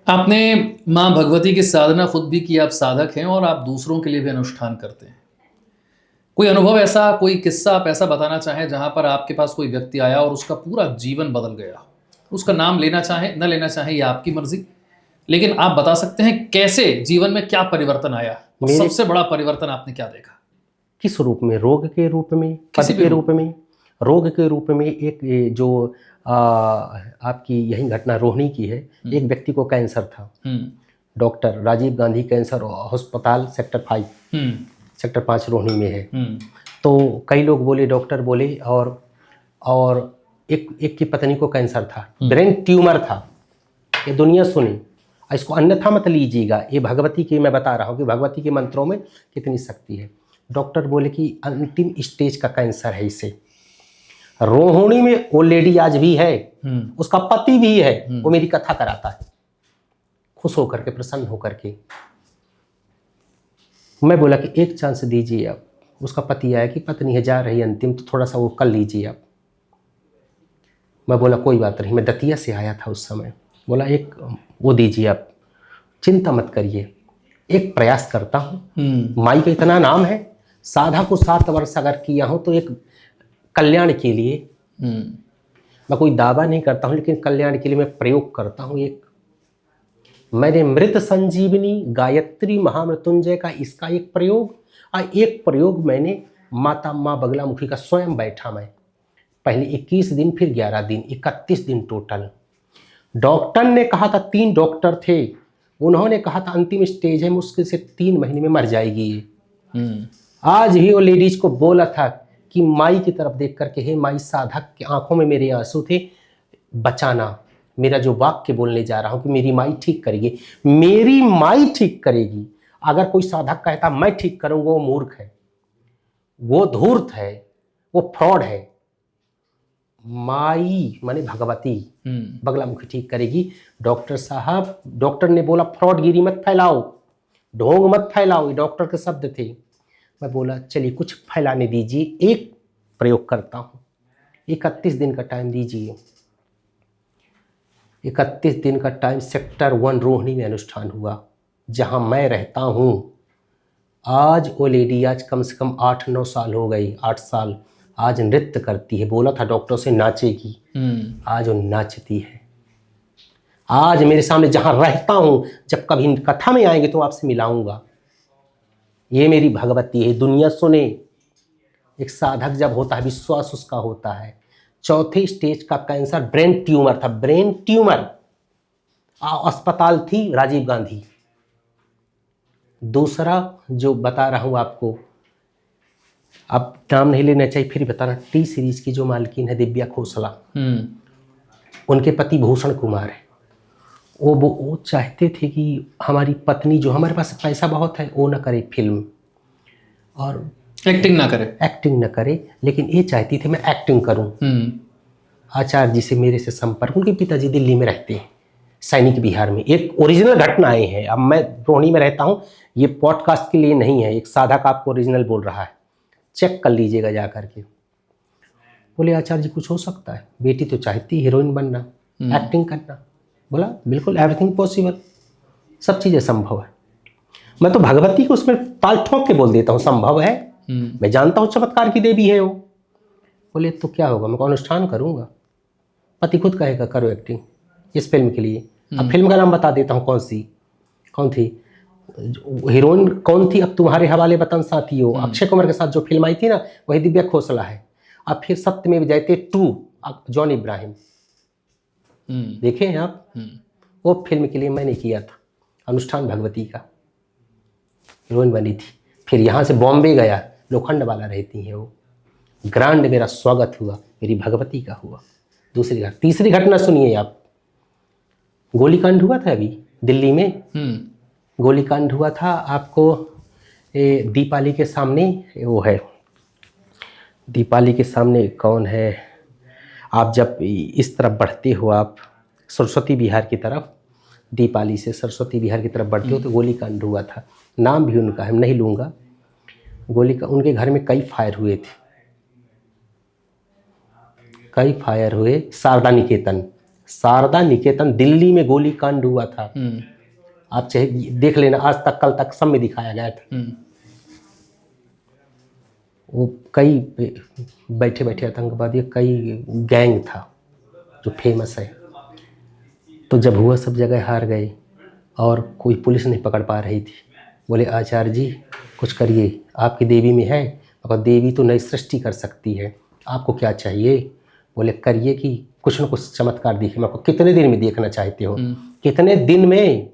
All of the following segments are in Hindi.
आपने माँ भगवती की साधना खुद भी की, आप साधक हैं और आप दूसरों के लिए भी अनुष्ठान करते हैं। कोई अनुभव ऐसा, कोई किस्सा आप ऐसा बताना चाहें जहाँ पर आपके पास कोई व्यक्ति आया और उसका पूरा जीवन बदल गया? उसका नाम लेना चाहें, न लेना चाहें ये आपकी मर्ज़ी। लेकिन आप बता सकते हैं कैसे जीवन में क्या परिवर्तन आया और मेरे सबसे बड़ा परिवर्तन आपने क्या देखा? किस रूप में? रोग के रूप में, पद किसी भी के रूप रूप में? रोग के रूप में एक ये जो आपकी यही घटना रोहिणी की है। हुँ। एक व्यक्ति को कैंसर था। हुँ, डॉक्टर राजीव गांधी कैंसर अस्पताल सेक्टर 5, हुँ, सेक्टर 5 रोहिणी में है। हुँ, तो कई लोग बोले, डॉक्टर बोले, और एक एक की पत्नी को कैंसर था, ब्रेन ट्यूमर था। ये दुनिया सुनी। इसको अन्यथा मत लीजिएगा, ये भगवती की मैं बता रहा हूँ कि भगवती के मंत्रों में कितनी शक्ति है। डॉक्टर बोले कि अंतिम स्टेज का कैंसर है इसे। रोहिणी में वो लेडी आज भी है, उसका पति भी है, वो मेरी कथा कराता है खुश होकर के, प्रसन्न होकर के। मैं बोला कि एक चांस दीजिए आप। उसका पति आया कि पत्नी है जा रही अंतिम, तो थोड़ा सा वो कर लीजिए आप। मैं बोला कोई बात नहीं, मैं दतिया से आया था उस समय। बोला एक वो दीजिए आप, चिंता मत करिए, एक प्रयास करता हूँ। माई का इतना नाम है, साधा को 7 वर्ष अगर किया हूँ तो एक कल्याण के लिए, मैं कोई दावा नहीं करता हूँ, लेकिन कल्याण के लिए मैं प्रयोग करता हूँ। एक मैंने मृत संजीवनी गायत्री महामृत्युंजय का इसका एक प्रयोग, और एक प्रयोग मैंने माता माँ बगलामुखी का स्वयं बैठा मैं, पहले 21 दिन, फिर 11 दिन, 31 दिन टोटल। डॉक्टर ने कहा था, 3 डॉक्टर थे, उन्होंने कहा था अंतिम स्टेज है, मुश्किल से 3 महीने में मर जाएगी ये। आज भी वो लेडीज को बोला था कि माई की तरफ देख करके, हे माई, साधक की आंखों में मेरे आंसू थे, बचाना। मेरा जो वाक्य बोलने जा रहा हूं कि मेरी माई ठीक करेगी, मेरी माई ठीक करेगी। अगर कोई साधक कहता मैं ठीक करूंगा, वो मूर्ख है, वो धूर्त है, वो फ्रॉड है। माई माने भगवती, बगलामुखी ठीक करेगी। डॉक्टर साहब, डॉक्टर ने बोला फ्रॉडगिरी मत फैलाओ, ढोंग मत फैलाओ, ये डॉक्टर के शब्द थे। मैं बोला चलिए कुछ फैलाने दीजिए, एक प्रयोग करता हूँ। 31 दिन का टाइम दीजिए। 31 दिन का टाइम सेक्टर 1 रोहिणी में अनुष्ठान हुआ, जहाँ मैं रहता हूँ। आज वो लेडी, आज कम से कम 8-9 साल हो गई, 8 साल, आज नृत्य करती है। बोला था डॉक्टर से नाचेगी, आज वो नाचती है। आज मेरे सामने जहाँ रहता हूँ, जब कभी कथा में आएंगे तो आपसे मिलाऊंगा। ये मेरी भगवती है, दुनिया सुने। एक साधक जब होता है, विश्वास उसका होता है। 4थे स्टेज का कैंसर, ब्रेन ट्यूमर था, ब्रेन ट्यूमर। अस्पताल थी राजीव गांधी। दूसरा जो बता रहा हूं आपको, अब नाम नहीं लेना चाहिए, फिर बताना, टी सीरीज की जो मालकिन है दिव्या खोसला, उनके पति भूषण कुमार है। वो चाहते थे कि हमारी पत्नी, जो हमारे पास पैसा बहुत है, वो न करे फिल्म और एक्टिंग न करे, लेकिन ये चाहती थी मैं एक्टिंग करूं। आचार्य जी से मेरे से संपर्क, उनके पिताजी दिल्ली में रहते हैं, सैनिक विहार में। एक ओरिजिनल घटनाएं हैं। अब मैं रोहिणी में रहता हूं, ये पॉडकास्ट के लिए नहीं है, एक साधक आपको ओरिजिनल बोल रहा है, चेक कर लीजिएगा जा करके। बोले आचार्य जी कुछ हो सकता है, बेटी तो चाहती हीरोइन बनना, एक्टिंग करना। बोला बिल्कुल, एवरीथिंग पॉसिबल, सब चीज़ें संभव है। मैं तो भगवती को उसमें ताल ठोक के बोल देता हूँ, संभव है। मैं जानता हूँ चमत्कार की देवी है वो। बोले तो क्या होगा, मैं अनुष्ठान करूँगा। पति खुद कहेगा करो एक्टिंग इस फिल्म के लिए। अब फिल्म का नाम बता देता हूँ, कौन थी हीरोइन, कौन थी, अब तुम्हारे हवाले वतन साथियों, अक्षय कुमार के साथ जो फिल्म आई थी ना, वही दिव्या खोसला है। अब फिर सत्यमेव जयते 2, जॉन इब्राहिम, देखे हैं आप? वो फिल्म के लिए मैंने किया था अनुष्ठान, भगवती का हीरोइन बनी थी। फिर यहाँ से बॉम्बे गया, लोखंड वाला रहती हैं वो, ग्रांड मेरा स्वागत हुआ, मेरी भगवती का हुआ। तीसरी घटना सुनिए आप। गोलीकांड हुआ था अभी दिल्ली में, गोलीकांड हुआ था। आपको दीपाली के सामने, वो है दीपाली के सामने, कौन है, आप जब इस तरफ बढ़ते हो, आप सरस्वती विहार की तरफ, दीपाली से सरस्वती विहार की तरफ बढ़ते हो, तो गोलीकांड हुआ था। नाम भी उनका है, नहीं लूँगा। उनके घर में कई फायर हुए थे, कई फायर हुए। शारदा शारदा निकेतन दिल्ली में गोली कांड हुआ था। आप चाहे देख लेना, आज तक कल तक सब में दिखाया गया था। वो कई बैठे बैठे आतंकवादी, कई गैंग था जो फेमस है। तो जब हुआ सब जगह हार गए और कोई पुलिस नहीं पकड़ पा रही थी। बोले आचार्य जी कुछ करिए, आपकी देवी में है। मगर देवी तो नई सृष्टि कर सकती है, आपको क्या चाहिए? बोले करिए कि कुछ न कुछ चमत्कार दिखे। मैं कितने दिन में देखना चाहते हो? कितने दिन में?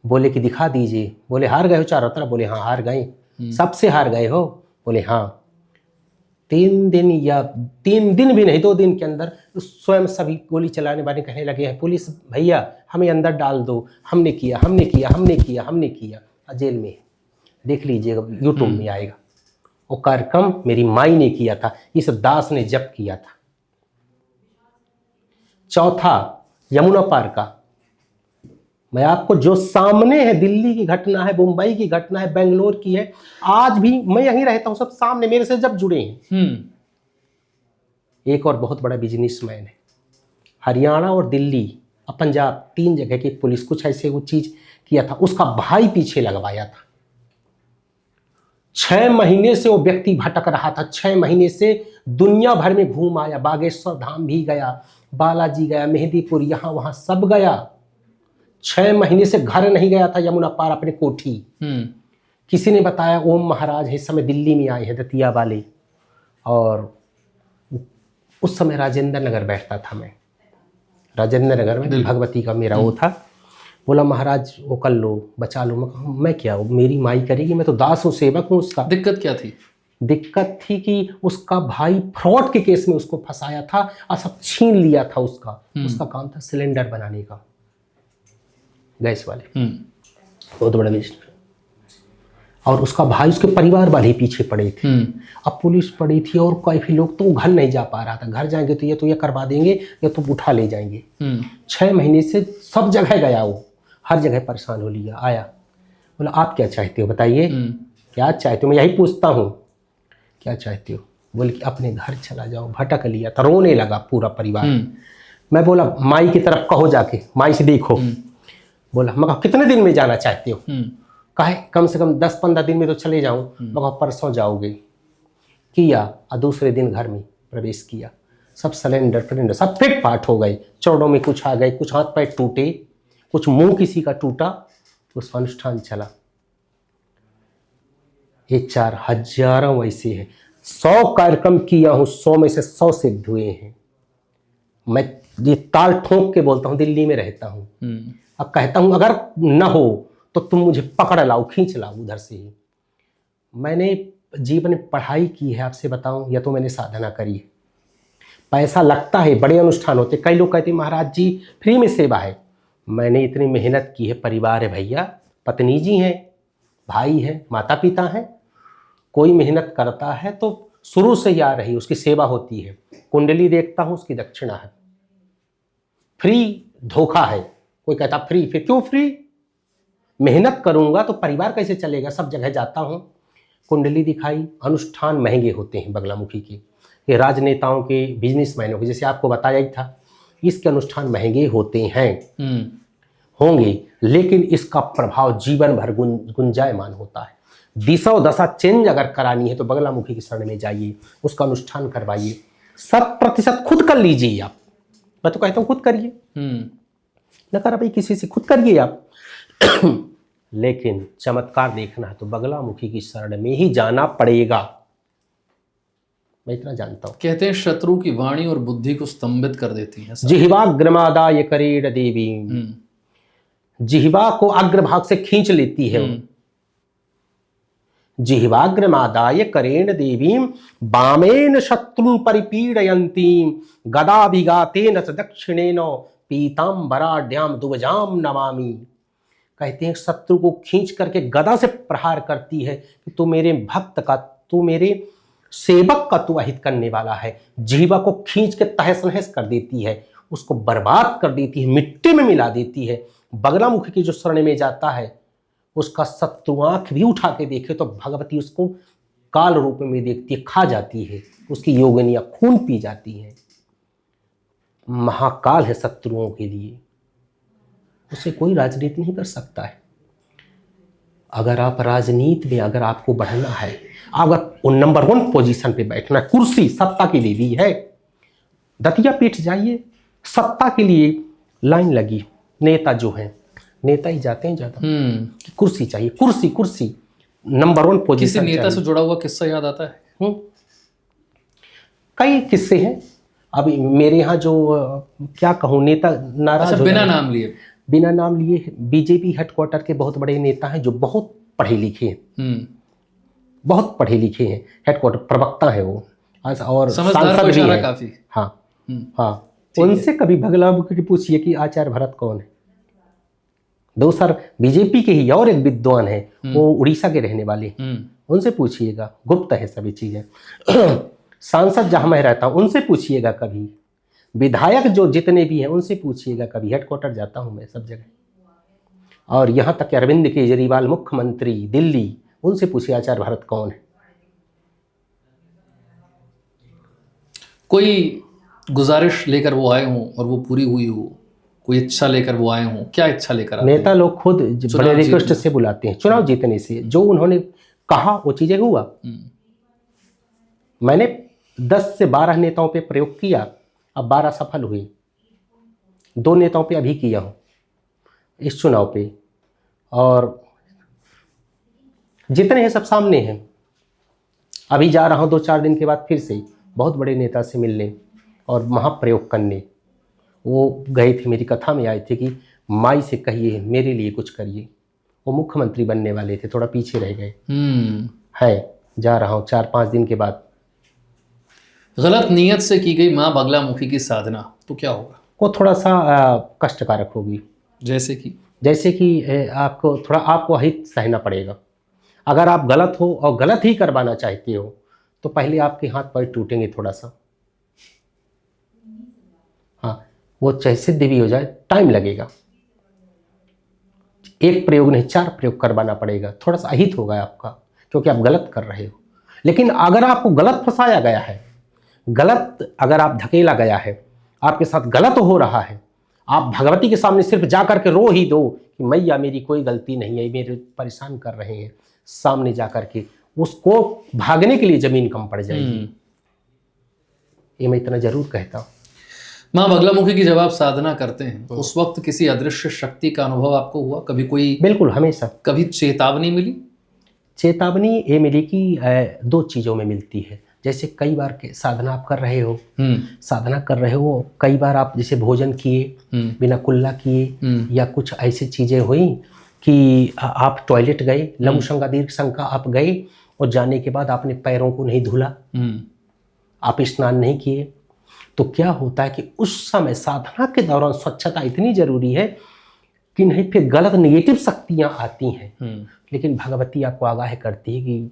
बोले कि दिखा दीजिए। बोले हार गए हो चारों तरफ? बोले हाँ हार गए। सबसे हार गए हो? बोले हाँ। 3 दिन या 3 दिन भी नहीं, 2 दिन के अंदर स्वयं सभी गोली चलाने वाले कहने लगे हैं पुलिस भैया हमें अंदर डाल दो, हमने किया हमने किया हमने किया हमने किया। जेल में देख लीजिएगा, यूट्यूब में आएगा। वो कार्यक्रम मेरी माई ने किया था, इस दास ने जब किया था। चौथा यमुना पार का, मैं आपको जो सामने है, दिल्ली की घटना है, मुंबई की घटना है, बेंगलोर की है, आज भी मैं यहीं रहता हूं, सब सामने मेरे से जब जुड़े हैं। एक और बहुत बड़ा बिजनेसमैन है, हरियाणा और दिल्ली और पंजाब 3 जगह की पुलिस कुछ ऐसे वो चीज किया था, उसका भाई पीछे लगवाया था। 6 महीने से वो व्यक्ति भटक रहा था, 6 महीने से दुनिया भर में घूम आया, बागेश्वर धाम भी गया, बालाजी गया, मेहंदीपुर, यहां वहां सब गया। 6 महीने से घर नहीं गया था यमुना पार अपने कोठी। किसी ने बताया ओम महाराज इस समय दिल्ली में आए हैं, दतिया वाले। और उस समय राजेंद्र नगर बैठता था मैं, राजेंद्र नगर में भगवती का मेरा वो था। बोला महाराज वो कर लो, बचा लो। मैं क्या, मेरी माई करेगी, मैं तो दास हूँ, सेवक हूँ उसका। दिक्कत क्या थी? दिक्कत थी कि उसका भाई फ्रॉड के केस में उसको फंसाया था और सब छीन लिया था उसका। उसका काम था सिलेंडर बनाने का, गैस वाले, बहुत बड़ा बिजनेस। और उसका भाई, उसके परिवार वाले ही पीछे पड़े थे। अब पुलिस पड़ी थी और काफी लोग, तो घर नहीं जा पा रहा था। घर जाएंगे तो ये करवा देंगे या तो उठा ले जाएंगे। 6 महीने से सब जगह गया, वो हर जगह परेशान हो लिया। आया, बोला आप क्या चाहते हो बताइए, क्या चाहते हो? मैं यही पूछता हूँ, क्या चाहते हो? बोले कि अपने घर चला जाओ। भटक लिया था, रोने लगा पूरा परिवार। मैं बोला माई की तरफ कहो, जाके माई से देखो। बोला मगर कितने दिन में जाना चाहते हो? कहे कम से कम 10-15 दिन में तो चले जाऊं। मगर परसों जाओगे। किया और दूसरे दिन घर में प्रवेश किया। सब सिलेंडर सब फिट फाट हो गए, चौड़ों में कुछ आ गए, कुछ हाथ पैर टूटे, कुछ मुंह किसी का टूटा। उसका अनुष्ठान चला। ये 4 हजारों वैसे हैं। 100 कार्यक्रम किया हूं, 100 में से 100 सिद्ध हुए हैं। मैं ये ताल ठोक के बोलता हूं, दिल्ली में रहता हूं। अब कहता हूं अगर न हो तो तुम मुझे पकड़ लाओ, खींच लाओ उधर से ही। मैंने जीवन में पढ़ाई की है, आपसे बताऊं, या तो मैंने साधना करी है। पैसा लगता है, बड़े अनुष्ठान होते। कई लोग कहते हैं महाराज जी फ्री में सेवा है। मैंने इतनी मेहनत की है, परिवार है भैया, पत्नी जी हैं, भाई है, माता पिता हैं। कोई मेहनत करता है तो शुरू से ही आ रही, उसकी सेवा होती है। कुंडली देखता हूं, उसकी दक्षिणा है। फ्री धोखा है। कोई कहता फ्री, फिर क्यों फ्री? मेहनत करूंगा तो परिवार कैसे चलेगा? सब जगह जाता हूं, कुंडली दिखाई। अनुष्ठान महंगे होते हैं बगलामुखी के, ये राजनेताओं के, बिजनेसमैनों के, जैसे आपको बताया ही था। इसके अनुष्ठान महंगे होते हैं, होंगे, लेकिन इसका प्रभाव जीवन भर गुंजायमान होता है। दिशा और दशा चेंज अगर करानी है तो बगलामुखी की शरण में जाइए, उसका अनुष्ठान करवाइए। 100% खुद कर लीजिए आप। मैं तो कहता हूँ खुद करिए, न कर भाई किसी से, खुद करिए आप। लेकिन चमत्कार देखना है तो बगलामुखी की शरण में ही जाना पड़ेगा। मैं इतना जानता हूं। कहते हैं शत्रु की वाणी और बुद्धि को स्तंभित कर देती है। जिह्वाग्रमादाय करेण देवी, जिह्वा को अग्रभाग से खींच लेती है। जिह्वाग्रमादाय करेण देवीं वामेन शत्रुं परिपीडयन्तीं गदाभिघातेन च दक्षिणेन पीतांबराढ्याम दुवजाम नमामि। कहते हैं शत्रु को खींच करके गदा से प्रहार करती है कि तू मेरे भक्त का, तू मेरे सेवक का तू अहित करने वाला है। जीवा को खींच के तहस नहस कर देती है, उसको बर्बाद कर देती है, मिट्टी में मिला देती है। बगलामुखी की जो शरण में जाता है उसका शत्रु आंख भी उठा के देखे तो भगवती उसको काल रूप में देखती है, खा जाती है, उसकी योगिनियां खून पी जाती हैं। महाकाल है शत्रुओं के लिए, उससे कोई राजनीति नहीं कर सकता है। अगर आप राजनीति में अगर आपको बढ़ना है, अगर नंबर 1 पोजीशन पे बैठना, कुर्सी सत्ता के लिए दी है, दतिया पीठ जाइए, सत्ता के लिए लाइन लगी, नेता जो हैं, नेता ही जाते हैं ज्यादा, कुर्सी चाहिए, कुर्सी कुर्सी, नंबर 1 पोजीशन। किसी नेता से जुड़ा हुआ किस्सा याद आता है? कई किस्से हैं। अभी मेरे यहाँ जो क्या कहूँ, नेता नाराज हो बिना नाम लिए, बिना नाम लिए, बीजेपी हेडक्वार्टर के बहुत बड़े नेता हैं जो बहुत पढ़े लिखे हैं, बहुत पढ़े लिखे हैं, हेडक्वार्टर प्रवक्ता है वो, और सांसद भी है काफी। हाँ हाँ, उनसे कभी बगला की पूछिए कि आचार्य भरत कौन है। 2 सर बीजेपी के ही और एक विद्वान है, वो उड़ीसा के रहने वाले, उनसे पूछिएगा, गुप्त है सभी चीजें। सांसद जहां मैं रहता हूं उनसे पूछिएगा कभी, विधायक जो जितने भी हैं उनसे पूछिएगा कभी, हेडक्वार्टर जाता हूं मैं सब जगह, और यहां तक कि अरविंद केजरीवाल मुख्यमंत्री दिल्ली, उनसे पूछिए आचार्य भरत कौन है। कोई गुजारिश लेकर वो आए हों और वो पूरी हुई हो, कोई इच्छा लेकर वो आए हों, क्या इच्छा लेकर आते हैं? नेता लोग खुद बड़े रिक्वेस्ट से बुलाते हैं, चुनाव जीतने से, जो उन्होंने कहा वो चीजें हुआ। मैंने 10 से 12 नेताओं पे प्रयोग किया, अब 12 सफल हुए, 2 नेताओं पे अभी किया हूं इस चुनाव पे, और जितने हैं सब सामने हैं। अभी जा रहा हूं 2-4 दिन के बाद फिर से बहुत बड़े नेता से मिलने और महाप्रयोग करने। वो गए थे, मेरी कथा में आए थे कि माई से कहिए मेरे लिए कुछ करिए, वो मुख्यमंत्री बनने वाले थे, थोड़ा पीछे रह गए। है, जा रहा हूँ 4-5 दिन के बाद। गलत नीयत से की गई माँ बगलामुखी की साधना तो क्या होगा? वो थोड़ा सा कष्टकारक होगी। जैसे कि आपको थोड़ा आपको हित सहना पड़ेगा। अगर आप गलत हो और गलत ही करवाना चाहते हो तो पहले आपके हाथ पैर टूटेंगे थोड़ा सा। हाँ, वो चाहे सिद्ध भी हो जाए, टाइम लगेगा, 1 प्रयोग नहीं 4 प्रयोग करवाना पड़ेगा, थोड़ा सा अहित होगा आपका, क्योंकि आप गलत कर रहे हो। लेकिन अगर आपको गलत फंसाया गया है, गलत अगर आप धकेला गया है, आपके साथ गलत हो रहा है, आप भगवती के सामने सिर्फ जा करके रो ही दो कि मैया मेरी कोई गलती नहीं है, मेरे परेशान कर रहे हैं, सामने जा करके उसको भागने के लिए जमीन कम पड़ जाएगी। ये मैं इतना जरूर कहता हूँ। माँ बगलामुखी की जब आप साधना करते हैं उस वक्त किसी अदृश्य शक्ति का अनुभव आपको हुआ कभी? कोई बिल्कुल, हमेशा। कभी चेतावनी मिली? चेतावनी ये मिली कि 2 चीज़ों में मिलती है। जैसे कई बार के साधना आप कर रहे हो, कई बार आप जैसे भोजन किए बिना कुल्ला किए, या कुछ ऐसी चीज़ें हुई कि आप टॉयलेट गए, लघुशंका दीर्घशंका आप गए और जाने के बाद आपने पैरों को नहीं धुला, आप स्नान नहीं किए, तो क्या होता है कि उस समय साधना के दौरान स्वच्छता इतनी जरूरी है कि नहीं फिर गलत नेगेटिव शक्तियां आती हैं। लेकिन भगवती आपको आगाह करती है कि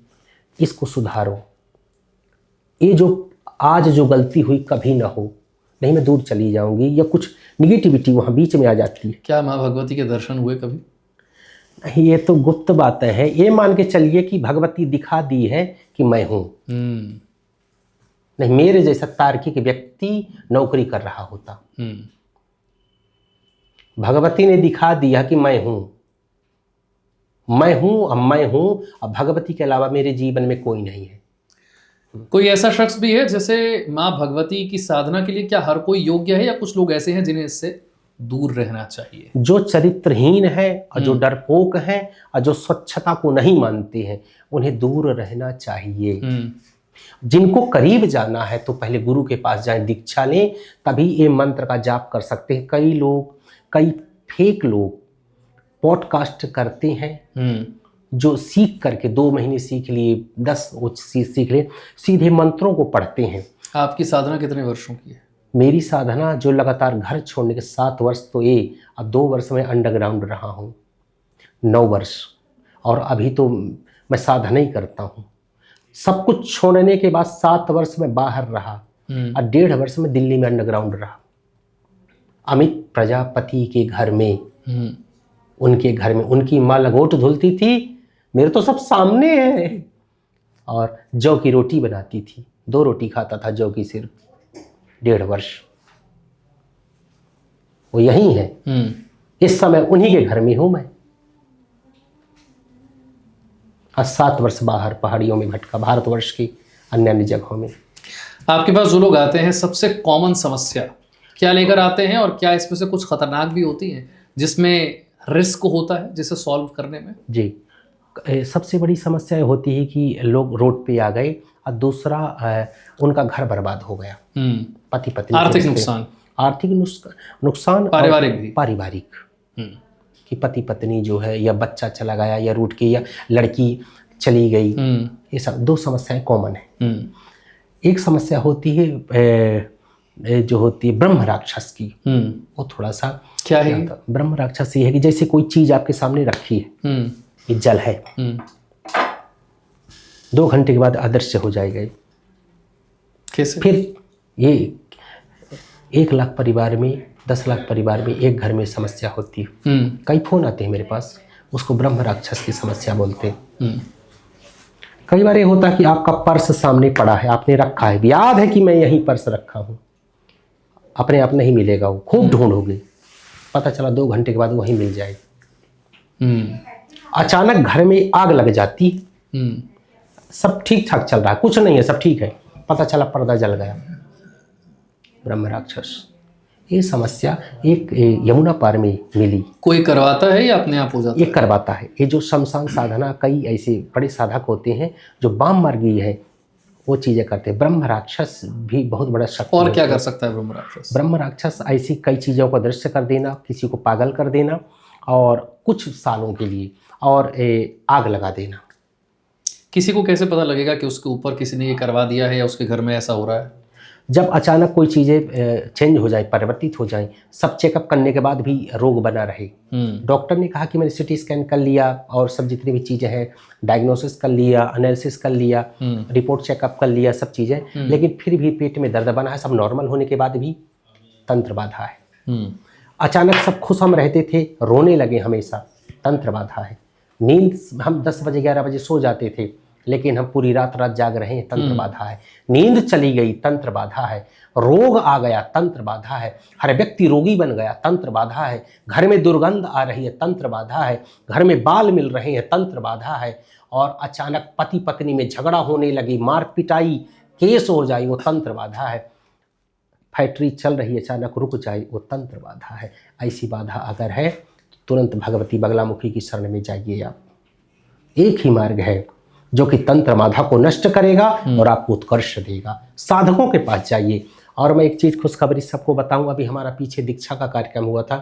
इसको सुधारो, ये जो आज जो गलती हुई कभी ना हो, नहीं मैं दूर चली जाऊंगी, या कुछ निगेटिविटी वहां बीच में आ जाती है। क्या माँ भगवती के दर्शन हुए कभी? नहीं, ये तो गुप्त बातें हैं। ये मान के चलिए कि भगवती दिखा दी है कि मैं हूं। नहीं, मेरे जैसा तार्किक व्यक्ति नौकरी कर रहा होता। भगवती ने दिखा दिया कि मैं हूं, अब भगवती के अलावा मेरे जीवन में कोई नहीं है। कोई ऐसा शख्स भी है जैसे माँ भगवती की साधना के लिए क्या हर कोई योग्य है, या कुछ लोग ऐसे हैं जिन्हें इससे दूर रहना चाहिए? जो चरित्रहीन है और जो डरपोक है और जो स्वच्छता को नहीं मानते हैं, उन्हें दूर रहना चाहिए। जिनको करीब जाना है तो पहले गुरु के पास जाएं, दीक्षा लें, तभी ये मंत्र का जाप कर सकते हैं। कई फेक लोग पॉडकास्ट करते हैं, जो सीख करके 2 महीने सीख लिए, 10 सीख ले, सीधे मंत्रों को पढ़ते हैं। आपकी साधना कितने वर्षों की है? मेरी साधना जो लगातार घर छोड़ने के 7 वर्ष तो ये, अब 2 वर्ष में अंडरग्राउंड रहा हूँ, 9 वर्ष, और अभी तो मैं साधना ही करता हूँ। सब कुछ छोड़ने के बाद 7 वर्ष में बाहर रहा और 1.5 वर्ष में दिल्ली में अंडरग्राउंड रहा। अमित प्रजापति के घर में, उनके घर में उनकी माँ लंगोट धुलती थी, मेरे तो सब सामने है, और जौ की रोटी बनाती थी, 2 रोटी खाता था जौ की सिर्फ, 1.5 वर्ष। वो यहीं है। इस समय उन्हीं के घर में हूं मैं। आज 7 वर्ष बाहर पहाड़ियों में भटका, भारतवर्ष की अन्य अन्य जगहों में। आपके पास जो लोग आते हैं, सबसे कॉमन समस्या क्या लेकर आते हैं, और क्या इसमें से कुछ खतरनाक भी होती हैं जिसमें रिस्क होता है जिसे सॉल्व करने में? जी, सबसे बड़ी समस्या होती है कि लोग रोड पे आ गए और दूसरा उनका घर बर्बाद हो गया, पति पत्नी, आर्थिक नुकसान, आर्थिक नुकसान, पारिवारिक भी, पारिवारिक कि पति पत्नी जो है, या बच्चा चला गया या रूठ के, या लड़की चली गई। ये सब 2 समस्याएं कॉमन है। एक समस्या होती है जो होती है ब्रह्म राक्षस की। वो थोड़ा सा क्या है? ब्रह्म राक्षस ये है कि जैसे कोई चीज आपके सामने रखी है, ये जल है, 2 घंटे के बाद अदृश्य हो जाएगा। कैसे? फिर ये 1 लाख परिवार में, 10 लाख परिवार में एक घर में समस्या होती है। कई फोन आते हैं मेरे पास, उसको ब्रह्म राक्षस की समस्या बोलते हैं। कई बार ये होता है कि आपका पर्स सामने पड़ा है, आपने रखा है, याद है कि मैं यही पर्स रखा हूँ, अपने आप नहीं मिलेगा, वो खूब ढूंढोगे, पता चला 2 घंटे के बाद वहीं मिल जाएगा। अचानक घर में आग लग जाती, सब ठीक ठाक चल रहा है, कुछ नहीं है, सब ठीक है, पता चला पर्दा जल गया, ब्रह्म राक्षस। ये समस्या एक यमुना पार में मिली। कोई करवाता है या अपने आप हो जाता है? ये करवाता है। ये जो शमशान साधना, कई ऐसे बड़े साधक होते हैं जो वाम मार्गी है, वो चीज़ें करते हैं। ब्रह्म राक्षस भी बहुत बड़ा शक्ति। और क्या कर सकता है ब्रह्म राक्षस? ब्रह्म राक्षस ऐसी कई चीज़ों को दृश्य कर देना, किसी को पागल कर देना, और कुछ सालों के लिए, और आग लगा देना। किसी को कैसे पता लगेगा कि उसके ऊपर किसी ने ये करवा दिया है या उसके घर में ऐसा हो रहा है? जब अचानक कोई चीज़ें चेंज हो जाए, परिवर्तित हो जाए, सब चेकअप करने के बाद भी रोग बना रहे। डॉक्टर ने कहा कि मैंने सिटी स्कैन कर लिया और सब जितनी भी चीज़ें हैं, डायग्नोसिस कर लिया, एनालिसिस कर लिया, रिपोर्ट चेकअप कर लिया, सब चीज़ें, लेकिन फिर भी पेट में दर्द बना है, सब नॉर्मल होने के बाद भी तंत्र बाधा है। अचानक सब खुश हम रहते थे, रोने लगे हमेशा, तंत्र बाधा है। नींद, हम 10 बजे 11 बजे सो जाते थे, लेकिन हम पूरी रात जाग रहे हैं, तंत्र बाधा है। नींद चली गई, तंत्र बाधा है। रोग आ गया, तंत्र बाधा है। हर व्यक्ति रोगी बन गया, तंत्र बाधा है। घर में दुर्गंध आ रही है, तंत्र बाधा है। घर में बाल मिल रहे हैं, तंत्र बाधा है। और अचानक पति पत्नी में झगड़ा होने लगी, मार पिटाई, केस हो जाए, वो तंत्र बाधा है। फैक्ट्री चल रही है, अचानक रुक जाए, वो तंत्र बाधा है। ऐसी बाधा अगर है, तुरंत भगवती बगलामुखी की शरण में जाइए आप। एक ही मार्ग है जो कि तंत्र बाधा को नष्ट करेगा और आपको उत्कर्ष देगा। साधकों के पास जाइए। और मैं एक चीज़ खुशखबरी सबको बताऊं, अभी हमारा पीछे दीक्षा का कार्यक्रम हुआ था,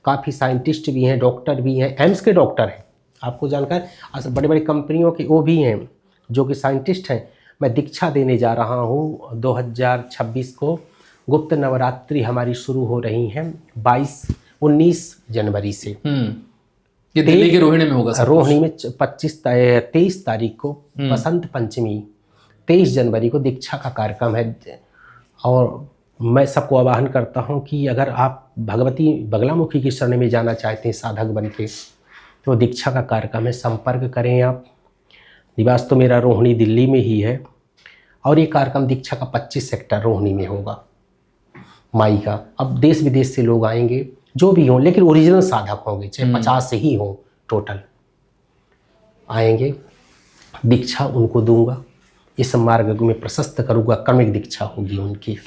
काफ़ी साइंटिस्ट भी हैं, डॉक्टर भी हैं, एम्स के डॉक्टर हैं, आपको जानकर, बड़ी बड़ी कंपनियों के वो भी हैं जो कि साइंटिस्ट हैं। मैं दीक्षा देने जा रहा हूँ 2026 को। गुप्त नवरात्रि हमारी शुरू हो रही हैं 19 जनवरी से। ये दिल्ली के रोहिणी में होगा। रोहिणी में 23 तारीख को बसंत पंचमी, 23 जनवरी को दीक्षा का कार्यक्रम है। और मैं सबको आह्वान करता हूं कि अगर आप भगवती बगलामुखी की शरण में जाना चाहते हैं साधक बन के, तो दीक्षा का कार्यक्रम है, संपर्क करें आप। निवास तो मेरा रोहिणी दिल्ली में ही है, और ये कार्यक्रम दीक्षा का 25 सेक्टर रोहिणी में होगा, माई का। अब देश विदेश से लोग आएंगे, जो भी हों, लेकिन ओरिजिनल साधक होंगे, चाहे 50 ही हों टोटल, आएंगे। दीक्षा उनको दूंगा, इस मार्ग में प्रशस्त करूँगा, क्रमिक दीक्षा होगी उनकी।